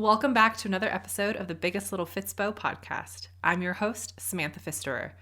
Welcome back to another episode of the Biggest Little Fitspo podcast. I'm your host, Samantha Pfisterer.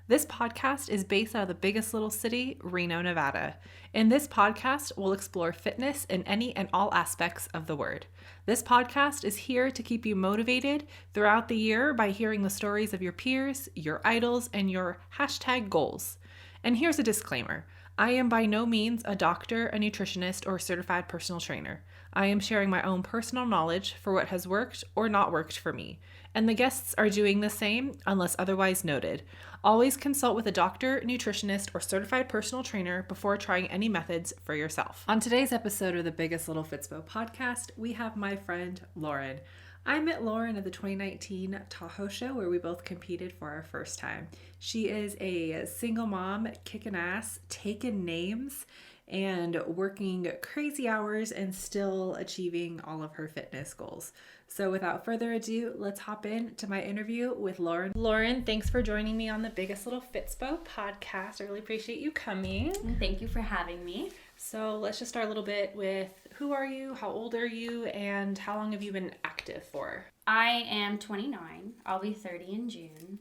This podcast is based out of the biggest little city, Reno, Nevada. In this podcast, we'll explore fitness in any and all aspects of the word. This podcast is here to keep you motivated throughout the year by hearing the stories of your peers, your idols, and your hashtag goals. And here's a disclaimer. I am by no means a doctor, a nutritionist, or a certified personal trainer. I am sharing my own personal knowledge for what has worked or not worked for me, and the guests are doing the same unless otherwise noted. Always consult with a doctor, nutritionist, or certified personal trainer before trying any methods for yourself. On today's episode of the Biggest Little Fitspo podcast, we have my friend Lauren. I met Lauren at the 2019 Tahoe show where we both competed for our first time. She is a single mom, kicking ass, taking names, and working crazy hours and still achieving all of her fitness goals. So without further ado, let's hop into my interview with Lauren. Lauren, thanks for joining me on the Biggest Little Fitspo podcast. I really appreciate you coming. Thank you for having me. So let's just start a little bit with who are you, how old are you, and how long have you been active for? I am 29. I'll be 30 in June.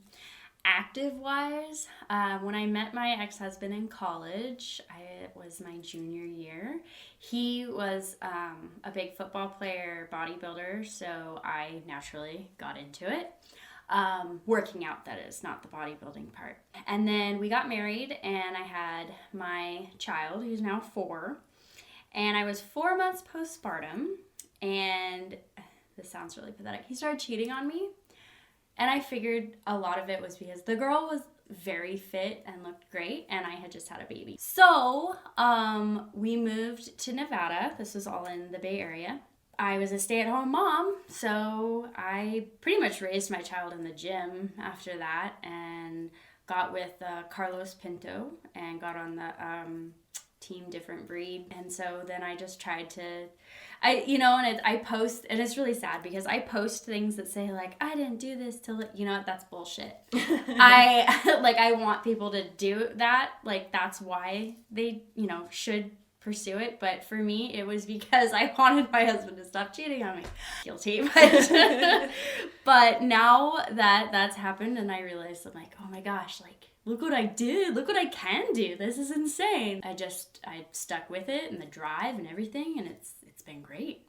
Active-wise, when I met my ex-husband in college, it was my junior year. He was a big football player, bodybuilder, so I naturally got into it. Working out, that is, not the bodybuilding part. And then we got married, and I had my child, who's now 4. And I was 4 months postpartum, and this sounds really pathetic. He started cheating on me. And I figured a lot of it was because the girl was very fit and looked great, and I had just had a baby. So we moved to Nevada. This was all in the Bay Area. I was a stay-at-home mom, so I pretty much raised my child in the gym after that and got with Carlos Pinto and got on the team Different Breed. And so then I just tried to, I post, and it's really sad because I post things that say like, I didn't do this that's bullshit. I want people to do that. Like, that's why they, should pursue it. But for me, it was because I wanted my husband to stop cheating on me. Guilty. But now that that's happened and I realized, I'm like, oh my gosh, like, look what I did. Look what I can do. This is insane. I stuck with it and the drive and everything, and it's been great.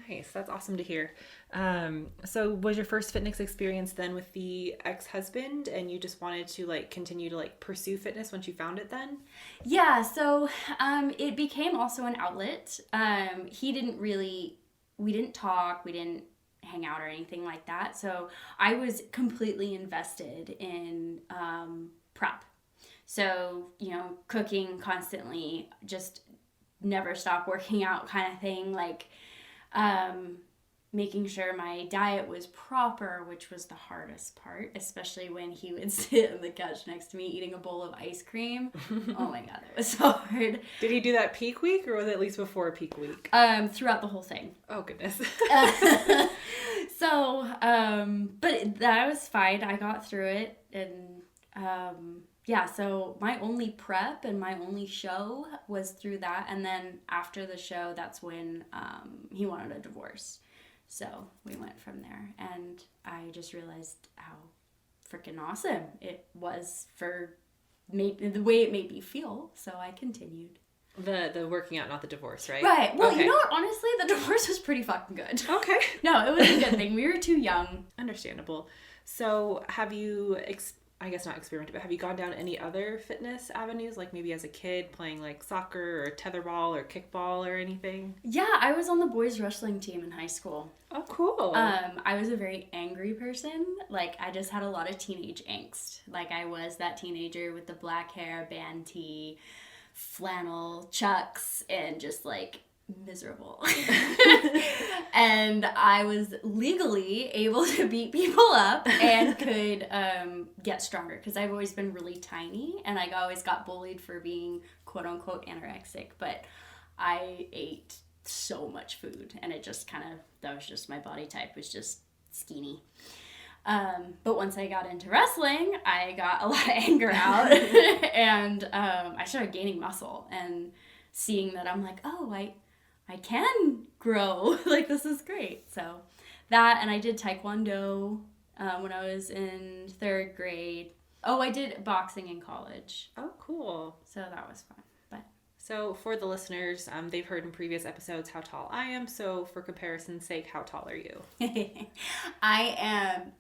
Nice. That's awesome to hear. So was your first fitness experience then with the ex-husband, and you just wanted to continue to pursue fitness once you found it then? Yeah. So it became also an outlet. We didn't talk. We didn't hang out or anything like that. So I was completely invested in prep. So, cooking constantly, just never stop working out kind of thing, making sure my diet was proper, which was the hardest part, especially when he would sit on the couch next to me eating a bowl of ice cream. Oh my God, that was so hard. Did he do that peak week, or was it at least before peak week? Throughout the whole thing. Oh, goodness. But that was fine. I got through it, and so my only prep and my only show was through that. And then after the show, that's when he wanted a divorce. So we went from there, and I just realized how freaking awesome it was for me, the way it made me feel. So I continued. The working out, not the divorce, right? Right. Well, okay. You know what? Honestly, the divorce was pretty fucking good. Okay. No, it was a good thing. We were too young. Understandable. So have you, I guess not experimented, but have you gone down any other fitness avenues, like maybe as a kid playing soccer or tetherball or kickball or anything? Yeah, I was on the boys wrestling team in high school. Oh, cool. I was a very angry person. I just had a lot of teenage angst. I was that teenager with the black hair, band tee, flannel chucks, and just miserable. And I was legally able to beat people up and could get stronger because I've always been really tiny, and I always got bullied for being quote unquote anorexic, but I ate so much food, and it just that was just my body type, was just skinny. But once I got into wrestling, I got a lot of anger out and I started gaining muscle and seeing that I'm like, oh, I can grow. This is great. So that, and I did Taekwondo when I was in 3rd grade. Oh, I did boxing in college. Oh, cool. So that was fun. So for the listeners, they've heard in previous episodes how tall I am. So for comparison's sake, how tall are you? I am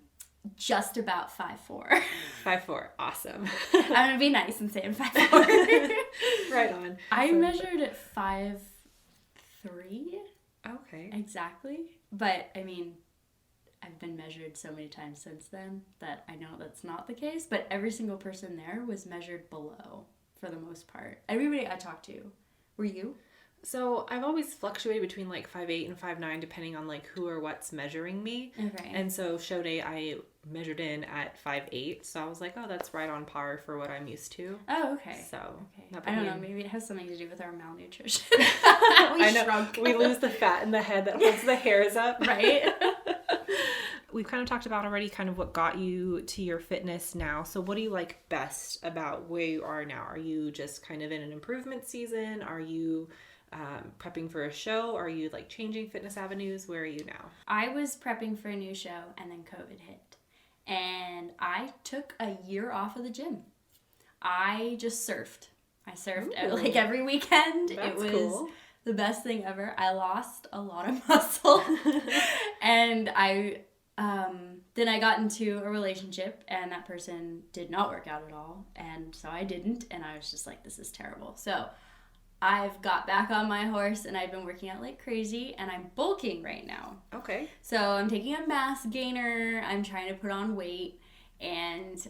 just about 5'4". 5'4", awesome. I'm gonna be nice and say I'm 5'4". Right on. I measured at 5'3". Okay. Exactly. But I mean, I've been measured so many times since then that I know that's not the case. But every single person there was measured below for the most part. Everybody I talked to. Were you? So I've always fluctuated between like 5'8" and 5'9", depending on like who or what's measuring me. Okay. And so show day I measured in at 5'8", so I was like, oh, that's right on par for what I'm used to. Oh, okay. So okay. I don't know. Maybe it has something to do with our malnutrition. I know. Shrunk. We lose the fat in the head that holds the hairs up. Right. We've kind of talked about already kind of what got you to your fitness now. So what do you like best about where you are now? Are you just kind of in an improvement season? Are you prepping for a show? Are you like changing fitness avenues? Where are you now? I was prepping for a new show and then COVID hit. And I took a year off of the gym. I just surfed. I surfed like every weekend. That's it was cool. The best thing ever. I lost a lot of muscle. And then I got into a relationship and that person did not work out at all. And so I didn't. And I was just like, this is terrible. So I've got back on my horse and I've been working out like crazy and I'm bulking right now. Okay. So I'm taking a mass gainer. I'm trying to put on weight and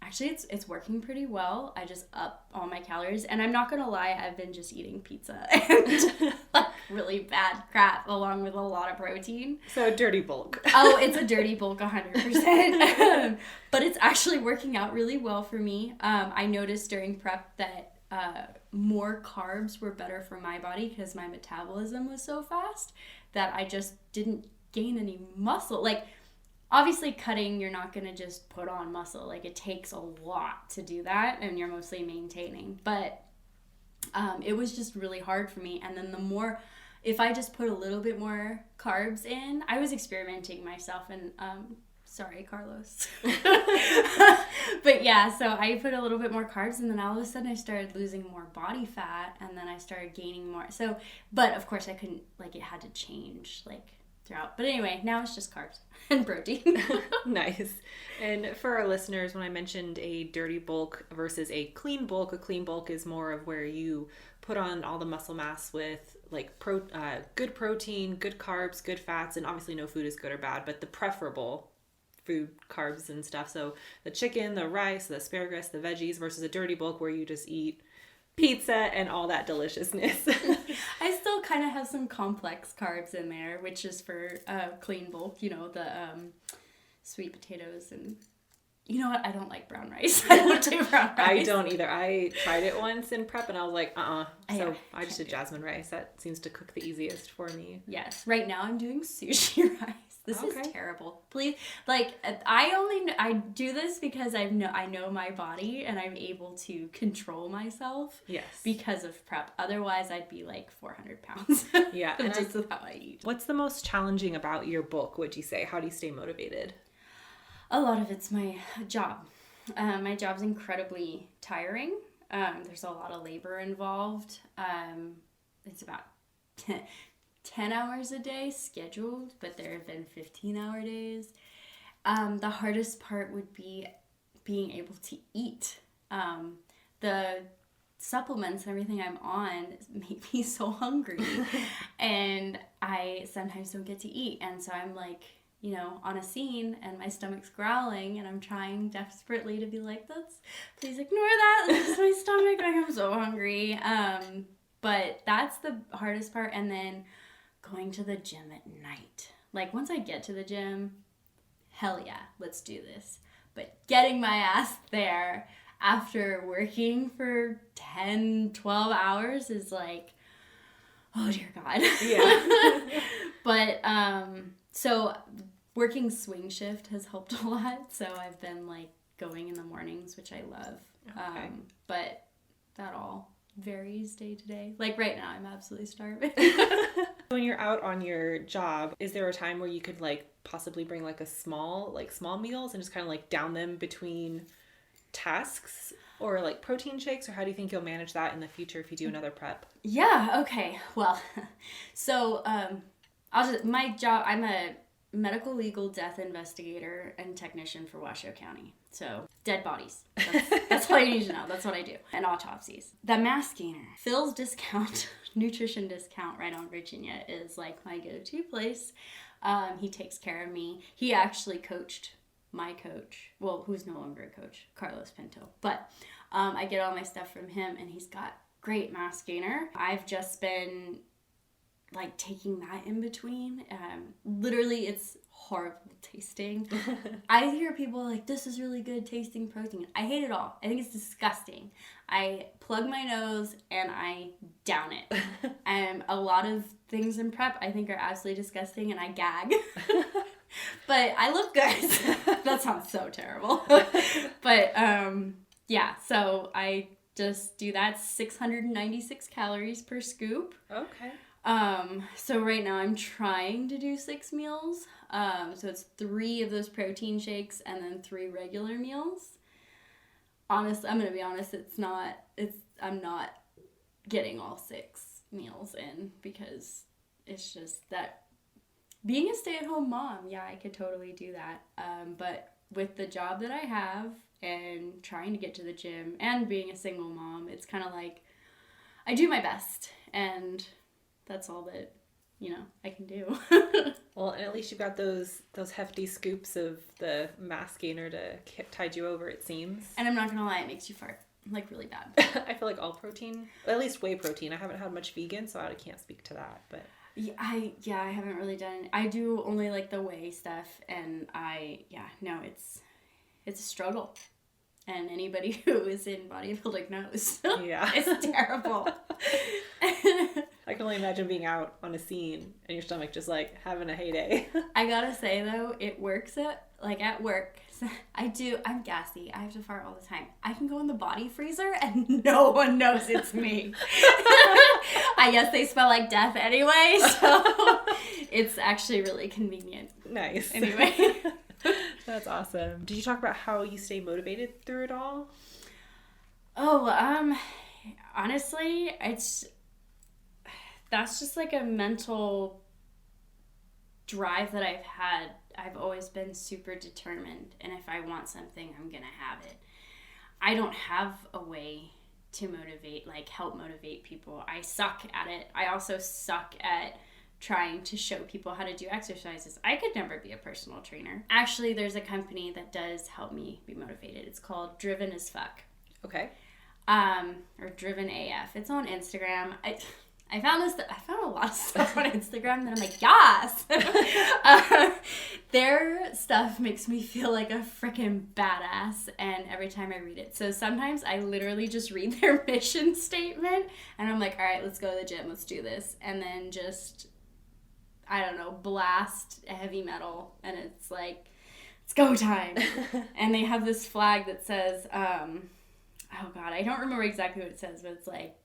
actually it's working pretty well. I just up all my calories and I'm not gonna lie, I've been just eating pizza and like really bad crap along with a lot of protein. So dirty bulk. Oh, it's a dirty bulk 100%. But it's actually working out really well for me. I noticed during prep that more carbs were better for my body because my metabolism was so fast that I just didn't gain any muscle. Like, obviously cutting, you're not going to just put on muscle. Like, it takes a lot to do that and you're mostly maintaining. But it was just really hard for me. And then if I just put a little bit more carbs in, I was experimenting myself and sorry, Carlos. But yeah, so I put a little bit more carbs and then all of a sudden I started losing more body fat and then I started gaining more. So, but of course I couldn't, like it had to change like throughout. But anyway, now it's just carbs and protein. Nice. And for our listeners, when I mentioned a dirty bulk versus a clean bulk is more of where you put on all the muscle mass with like good protein, good carbs, good fats, and obviously no food is good or bad, but the preferable food, carbs and stuff. So the chicken, the rice, the asparagus, the veggies versus a dirty bulk where you just eat pizza and all that deliciousness. I still kind of have some complex carbs in there, which is for clean bulk, you know, the sweet potatoes and you know what? I don't like brown rice. I don't do brown rice. I don't either. I tried it once in prep and I was like, So yeah, I just did jasmine rice. That seems to cook the easiest for me. Yes. Right now I'm doing sushi rice. This is terrible. Please, like I do this because I know my body and I'm able to control myself. Yes. Because of prep. Otherwise, I'd be like 400 pounds. Yeah. And just with how I eat. What's the most challenging about your bulk, would you say? How do you stay motivated? A lot of it's my job. My job's incredibly tiring. There's a lot of labor involved. It's about 10 hours a day scheduled, but there have been 15-hour days. The hardest part would be being able to eat. The supplements and everything I'm on make me so hungry. And I sometimes don't get to eat. And so I'm like, you know, on a scene and my stomach's growling and I'm trying desperately to be like, please ignore that. This is my stomach. Like, I'm so hungry. But that's the hardest part. And then going to the gym at night. Like, once I get to the gym, hell yeah, let's do this. But getting my ass there after working for 10, 12 hours is like, oh dear God. Yeah. But, so working swing shift has helped a lot. So I've been like going in the mornings, which I love. Okay. But that all varies day to day. Like right now, I'm absolutely starving. When you're out on your job, is there a time where you could like possibly bring like small meals and just kind of like down them between tasks, or like protein shakes, or how do you think you'll manage that in the future if you do another prep? Yeah, okay. Well, so my job, I'm a medical legal death investigator and technician for Washoe County. So dead bodies. That's all you need to know. That's what I do. And autopsies. The Mass Gainer, Phil's discount, nutrition discount right on Virginia is like my go-to place. He takes care of me. He actually coached my coach, well, who's no longer a coach, Carlos Pinto. But I get all my stuff from him, and he's got great Mass Gainer. I've just been like taking that in between. Literally, it's horrible tasting. I hear people like, this is really good tasting protein. I hate it all. I think it's disgusting. I plug my nose and I down it. A lot of things in prep I think are absolutely disgusting, and I gag. But I look good. That sounds so terrible. But yeah, so I just do that. 696 calories per scoop. Okay. So right now I'm trying to do 6 meals. So it's 3 of those protein shakes and then 3 regular meals. Honestly, I'm gonna be honest, I'm not getting all 6 meals in, because it's just that being a stay-at-home mom, yeah, I could totally do that. But with the job that I have and trying to get to the gym and being a single mom, it's kind of like I do my best, and that's all that, I can do. Well, and at least you've got those hefty scoops of the Mass Gainer to tide you over, it seems. And I'm not gonna lie, it makes you fart, like, really bad. I feel like all protein, at least whey protein. I haven't had much vegan, so I can't speak to that, but... Yeah, I haven't really done... I do only, like, the whey stuff, and it's a struggle. And anybody who is in bodybuilding knows. Yeah. It's terrible. I can only imagine being out on a scene and your stomach just like having a heyday. I gotta say though, it works at work. I'm gassy. I have to fart all the time. I can go in the body freezer and no one knows it's me. I guess they smell like death anyway, so it's actually really convenient. Nice. Anyway. That's awesome. Did you talk about how you stay motivated through it all? Oh, honestly, that's just like a mental drive that I've had. I've always been super determined, and if I want something, I'm gonna have it. I don't have a way to help motivate people. I suck at it. I also suck at trying to show people how to do exercises. I could never be a personal trainer. Actually, there's a company that does help me be motivated. It's called Driven as Fuck. Okay. Or Driven AF. It's on Instagram. I found a lot of stuff on Instagram that I'm like, yes! Their stuff makes me feel like a freaking badass, and every time I read it. So sometimes I literally just read their mission statement, and I'm like, all right, let's go to the gym, let's do this. And then just, I don't know, blast heavy metal, and it's like, it's go time. And they have this flag that says, oh God, I don't remember exactly what it says, but it's like,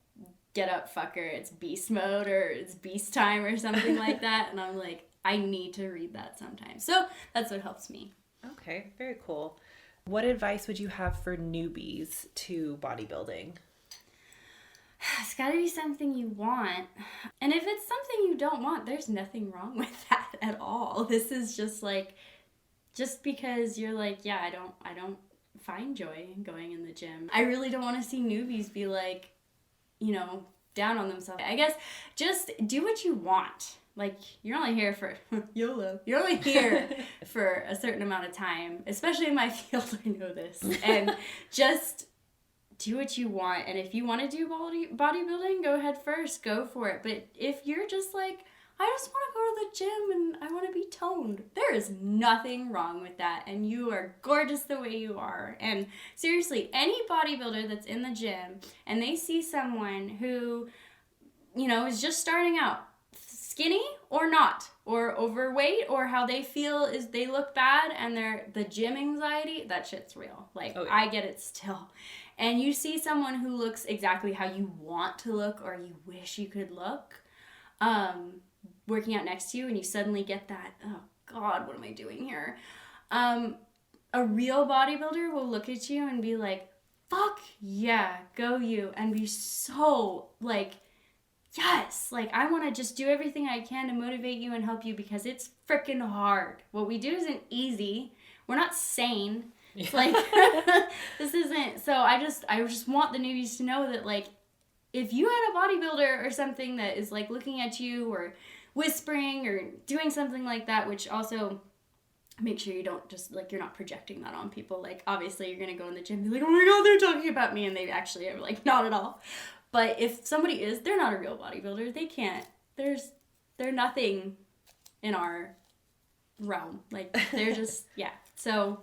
get up, fucker, it's beast mode, or it's beast time, or something like that. And I'm like, I need to read that sometimes. So that's what helps me. Okay, very cool. What advice would you have for newbies to bodybuilding? It's got to be something you want. And if it's something you don't want, there's nothing wrong with that at all. This is just like, just because you're like, yeah, I don't find joy in going in the gym. I really don't want to see newbies be like, down on themselves. I guess just do what you want. Like, you're only here for YOLO. You're only here for a certain amount of time, especially in my field. I know this. And just do what you want. And if you want to do bodybuilding, go ahead first. Go for it. But if you're just like, I just want to go to the gym and I want to be toned, there is nothing wrong with that. And you are gorgeous the way you are. And seriously, any bodybuilder that's in the gym and they see someone who, is just starting out, skinny or not, or overweight, or how they feel is they look bad and the gym anxiety, that shit's real. Like, oh, yeah. I get it still. And you see someone who looks exactly how you want to look or you wish you could look, working out next to you and you suddenly get that, oh God, what am I doing here? A real bodybuilder will look at you and be like, fuck yeah, go you, and be so like, yes, like I want to just do everything I can to motivate you and help you because it's freaking hard. What we do isn't easy. We're not sane. Yeah. Like this isn't. So I just want the newbies to know that like if you had a bodybuilder or something that is like looking at you or whispering or doing something like that, which also make sure you don't just like you're not projecting that on people. Like obviously you're gonna go in the gym and be like, oh my God, they're talking about me, and they actually are like not at all. But if somebody is, they're not a real bodybuilder. They can't. They're nothing in our realm. Like, they're just, yeah. So,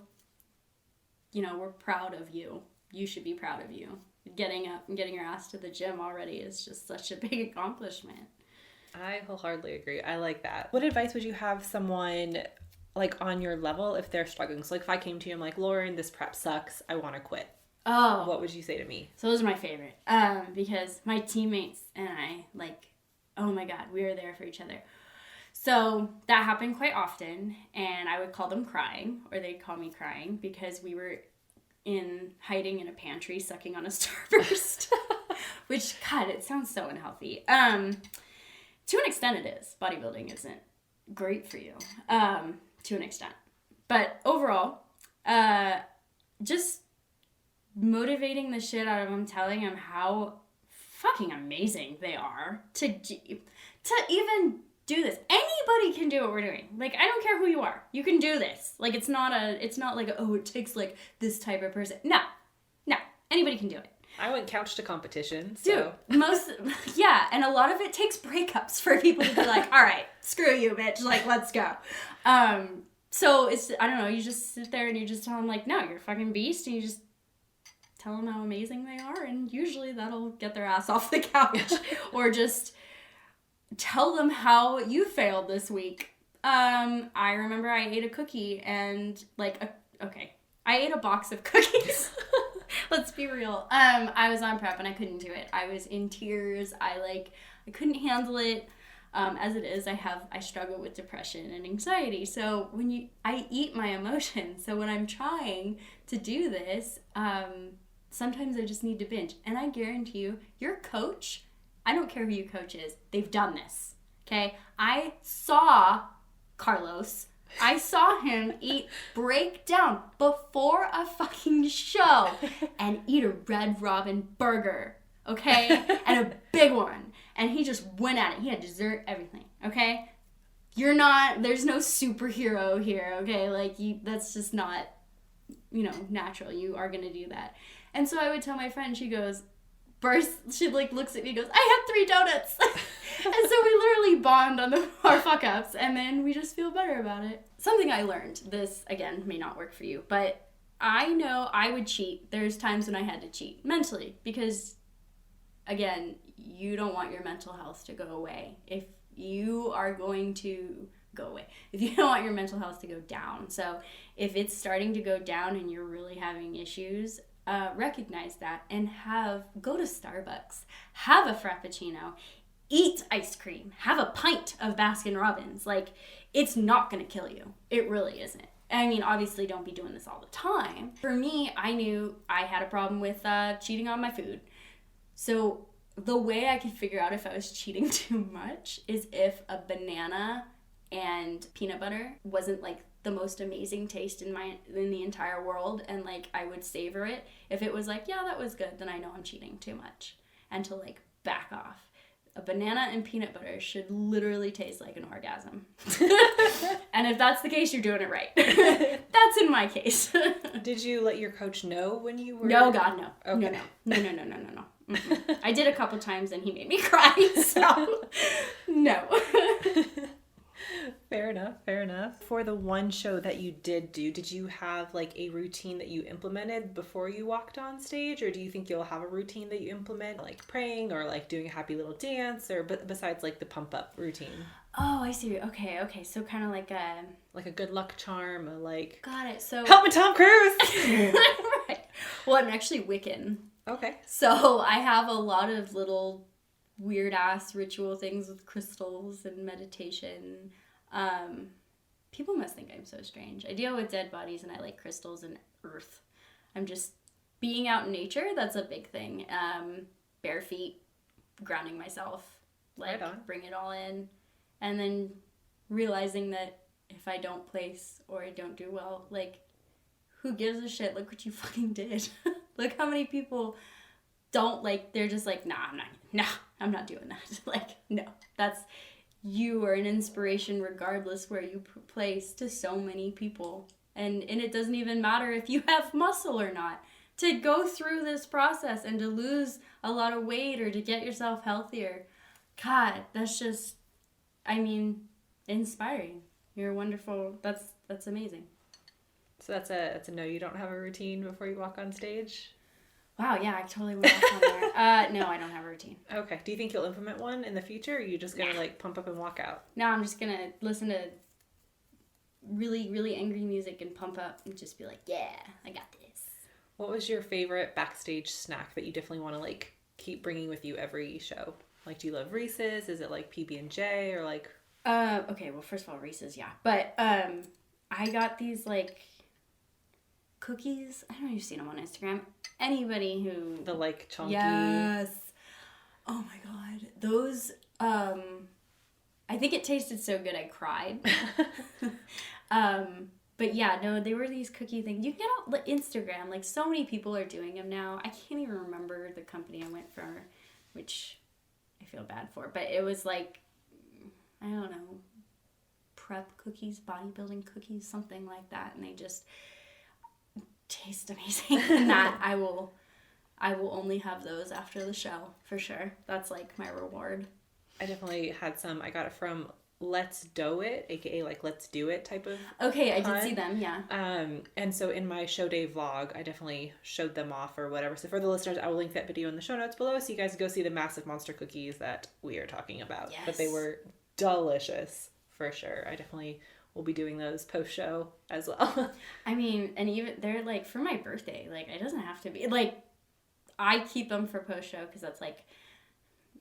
you know, we're proud of you. You should be proud of you. Getting up and getting your ass to the gym already is just such a big accomplishment. I wholeheartedly agree. I like that. What advice would you have someone, like, on your level if they're struggling? So, like, if I came to you, I'm like, Lauren, this prep sucks. I want to quit. Oh. What would you say to me? So those are my favorite. Because my teammates and I, like, oh my God, we were there for each other. So that happened quite often, and I would call them crying, or they'd call me crying, because we were hiding in a pantry sucking on a Starburst. Which, God, it sounds so unhealthy. To an extent it is. Bodybuilding isn't great for you. To an extent. But overall, just motivating the shit out of them, telling them how fucking amazing they are to even do this. Anybody can do what we're doing. Like, I don't care who you are. You can do this. Like, it's not like, oh, it takes, like, this type of person. No. Anybody can do it. I went couch to competition, so. Dude, yeah, and a lot of it takes breakups for people to be like, all right, screw you, bitch. Like, let's go. So it's, I don't know, you just sit there and you just tell them, like, no, you're a fucking beast, and you just tell them how amazing they are, and usually that'll get their ass off the couch. Or just tell them how you failed this week. I remember I ate a cookie and I ate a box of cookies. Let's be real. I was on prep and I couldn't do it. I was in tears. I couldn't handle it. As it is, I struggle with depression and anxiety. So I eat my emotions. So when I'm trying to do this, sometimes I just need to binge. And I guarantee you, your coach, I don't care who your coach is, they've done this, okay? I saw Carlos. I saw him break down before a fucking show and eat a Red Robin burger, okay? And a big one. And he just went at it. He had dessert, everything, okay? There's no superhero here, okay? Like, that's just not, natural. You are going to do that. And so I would tell my friend, she looks at me and goes, I had 3 donuts. And so we literally bond on our fuck ups, and then we just feel better about it. Something I learned, this again may not work for you, but I know I would cheat. There's times when I had to cheat mentally, because again, you don't want your mental health to go away. If you are going to go away, if you don't want your mental health to go down. So if it's starting to go down and you're really having issues, recognize that and go to Starbucks, have a Frappuccino, eat ice cream, have a pint of Baskin Robbins. Like, it's not going to kill you. It really isn't. I mean, obviously don't be doing this all the time. For me, I knew I had a problem with cheating on my food. So the way I could figure out if I was cheating too much is if a banana and peanut butter wasn't like the most amazing taste in the entire world, and like I would savor it. If it was like, yeah, that was good, then I know I'm cheating too much, and to like back off. A banana and peanut butter should literally taste like an orgasm. And if that's the case, you're doing it right. That's in my case. Did you let your coach know when you were? No, God, no. Okay. No. Mm-mm. I did a couple times and he made me cry, so no. Fair enough. For the one show that you did do, did you have like a routine that you implemented before you walked on stage, or do you think you'll have a routine that you implement, like praying or like doing a happy little dance, or besides like the pump up routine? Oh, I see. Okay. So kind of like a good luck charm, got it. So help me, Tom Cruise. Right. Well, I'm actually Wiccan. Okay. So I have a lot of little weird ass ritual things with crystals and meditation. People must think I'm so strange. I deal with dead bodies and I like crystals and earth. I'm just being out in nature. That's a big thing. Bare feet, grounding myself, like bring it all in, and then realizing that if I don't place or I don't do well, like, who gives a shit? Look what you fucking did. Look how many people don't, like, they're just like, I'm not doing that. Like, no, you are an inspiration regardless where you place to so many people. And it doesn't even matter if you have muscle or not. To go through this process and to lose a lot of weight or to get yourself healthier, God, that's just, I mean, inspiring. You're wonderful. That's amazing. So that's a no, you don't have a routine before you walk on stage? Wow, yeah, I totally went off on there. No, I don't have a routine. Okay. Do you think you'll implement one in the future, or are you just going to, like, pump up and walk out? No, I'm just going to listen to really, really angry music and pump up and just be like, yeah, I got this. What was your favorite backstage snack that you definitely want to, like, keep bringing with you every show? Like, do you love Reese's? Is it, like, PB&J or, like... Okay, well, first of all, Reese's, yeah. But, I got these, like, cookies. I don't know if you've seen them on Instagram. Anybody who... The, like, chunky... Yes. Oh, my God. Those, I think it tasted so good I cried. But yeah, no, they were these cookie things. You can get on Instagram. Like, so many people are doing them now. I can't even remember the company I went for, which I feel bad for. But it was like, I don't know, prep cookies, bodybuilding cookies, something like that. And they just taste amazing. And that I will only have those after the show, for sure. That's like my reward. I definitely had some. I got it from Let's Do It, aka like Let's Do It type of Okay, I did see them, yeah. And so in my show day vlog, I definitely showed them off or whatever. So for the listeners, I will link that video in the show notes below so you guys go see the massive monster cookies that we are talking about. Yes. But they were delicious for sure. I definitely will be doing those post show as well. I mean, and even they're like for my birthday, like it doesn't have to be like I keep them for post show because that's like,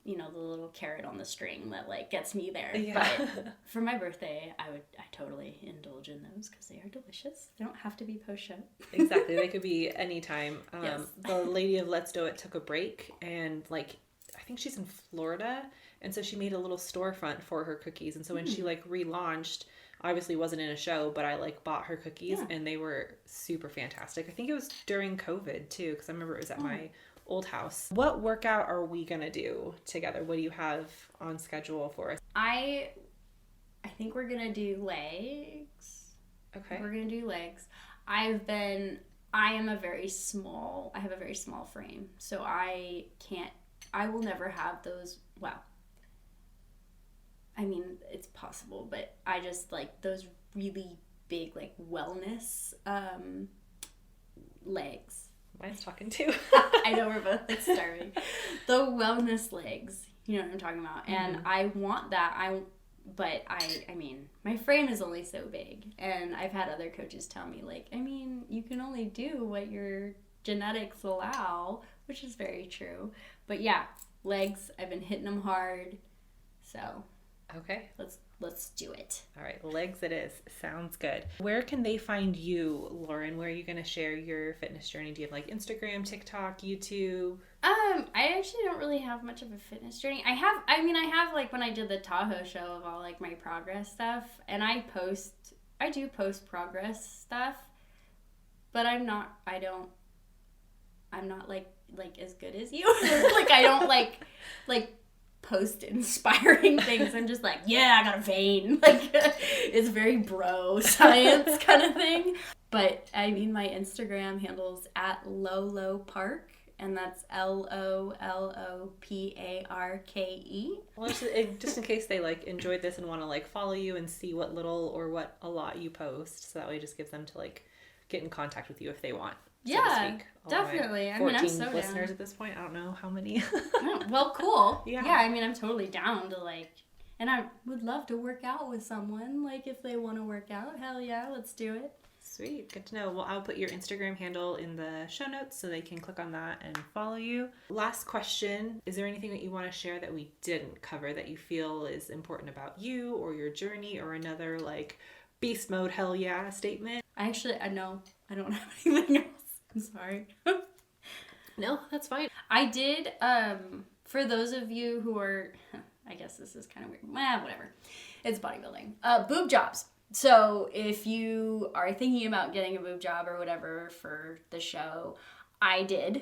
you know, the little carrot on the string that like gets me there. Yeah. But for my birthday, I totally indulge in those because they are delicious. They don't have to be post show. Exactly. They could be anytime. Yes. The lady of Let's Do It took a break and like, I think she's in Florida. And so she made a little storefront for her cookies. And so when she like relaunched, obviously wasn't in a show, but I like bought her cookies and they were super fantastic. I think it was during COVID too, because I remember it was at my old house. What workout are we gonna do together? What do you have on schedule for us? I think we're gonna do legs. Okay. We're gonna do legs. I have a very small frame, so I will never have those. Well, I mean, it's possible, but I just like those really big, like wellness legs. Mine's talking too. I know we're both like starving. The wellness legs, you know what I'm talking about. And I want that. But I mean, my frame is only so big. And I've had other coaches tell me, like, I mean, you can only do what your genetics allow, which is very true. But yeah, legs, I've been hitting them hard. So, okay. Let's do it. All right, legs it is. Sounds good. Where can they find you, Lauren? Where are you going to share your fitness journey? Do you have like Instagram, TikTok, YouTube? I actually don't really have much of a fitness journey. I have like when I did the Tahoe show of all like my progress stuff, and I do post progress stuff, but I'm not like as good as you. Like I don't like post inspiring things. I'm just like, yeah, I got a vein. Like it's very bro science kind of thing. But I mean, my Instagram handle's at @LoloParke, and that's LOLOPARKE. Well, just in case they like enjoyed this and want to like follow you and see what little or what a lot you post, so that way it just gives them to like get in contact with you if they want. Yeah, definitely. I mean, I'm so listeners down. At this point. I don't know how many. Well, cool. Yeah. I mean, I'm totally down to like, and I would love to work out with someone. Like, if they want to work out, hell yeah, let's do it. Sweet. Good to know. Well, I'll put your Instagram handle in the show notes so they can click on that and follow you. Last question. Is there anything that you want to share that we didn't cover that you feel is important about you or your journey, or another like beast mode hell yeah statement? I know. I don't have anything else. I'm sorry. No, that's fine. I did, for those of you who are, I guess this is kind of weird. Whatever. It's bodybuilding. Boob jobs. So if you are thinking about getting a boob job or whatever for the show, I did.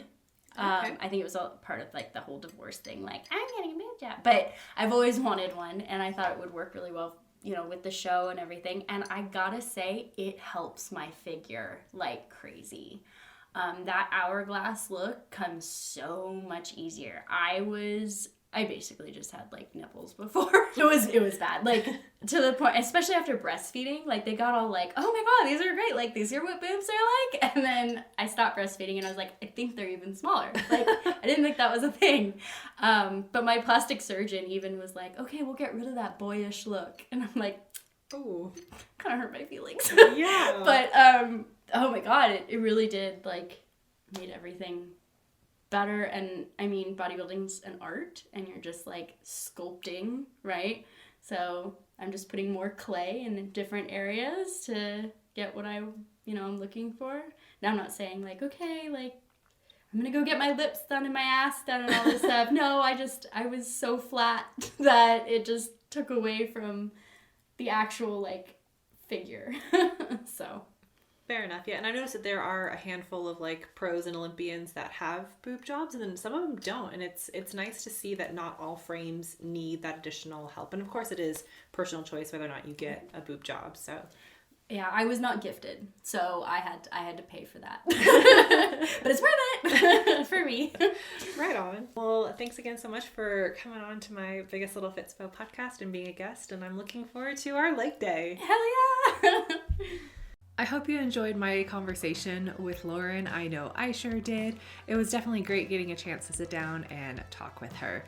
Okay. I think it was all part of like the whole divorce thing. Like, I'm getting a boob job. But I've always wanted one, and I thought it would work really well, you know, with the show and everything. And I gotta say, it helps my figure like crazy. That hourglass look comes so much easier. I basically just had like nipples before. It was bad. Like to the point, especially after breastfeeding, like they got all like, oh my God, these are great. Like these are what boobs are like. And then I stopped breastfeeding and I was like, I think they're even smaller. Like I didn't think that was a thing. But my plastic surgeon even was like, okay, we'll get rid of that boyish look. And I'm like, oh, kind of hurt my feelings. Yeah. But oh my God, it really did like made everything better. And I mean, bodybuilding's an art, and you're just like sculpting, right? So I'm just putting more clay in different areas to get what I'm looking for. Now I'm not saying like, okay, like I'm gonna go get my lips done and my ass done and all this stuff. No, I was so flat that it just took away from the actual like figure. So fair enough. Yeah. And I noticed that there are a handful of like pros and Olympians that have boob jobs, and then some of them don't. And it's nice to see that not all frames need that additional help. And of course it is personal choice whether or not you get a boob job. So yeah, I was not gifted, so I had to pay for that. But it's worth it for me. Right on. Well, thanks again so much for coming on to my Biggest Little Fitspo podcast and being a guest, and I'm looking forward to our leg day. Hell yeah! I hope you enjoyed my conversation with Lauren. I know I sure did. It was definitely great getting a chance to sit down and talk with her.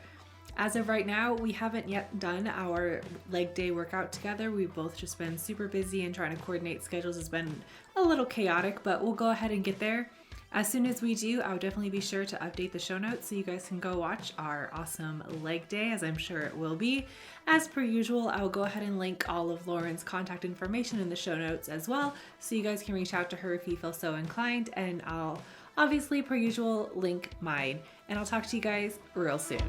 As of right now, we haven't yet done our leg day workout together. We've both just been super busy, and trying to coordinate schedules has been a little chaotic, but we'll go ahead and get there. As soon as we do, I'll definitely be sure to update the show notes so you guys can go watch our awesome leg day, as I'm sure it will be. As per usual, I'll go ahead and link all of Lauren's contact information in the show notes as well, so you guys can reach out to her if you feel so inclined, and I'll obviously, per usual, link mine. And I'll talk to you guys real soon.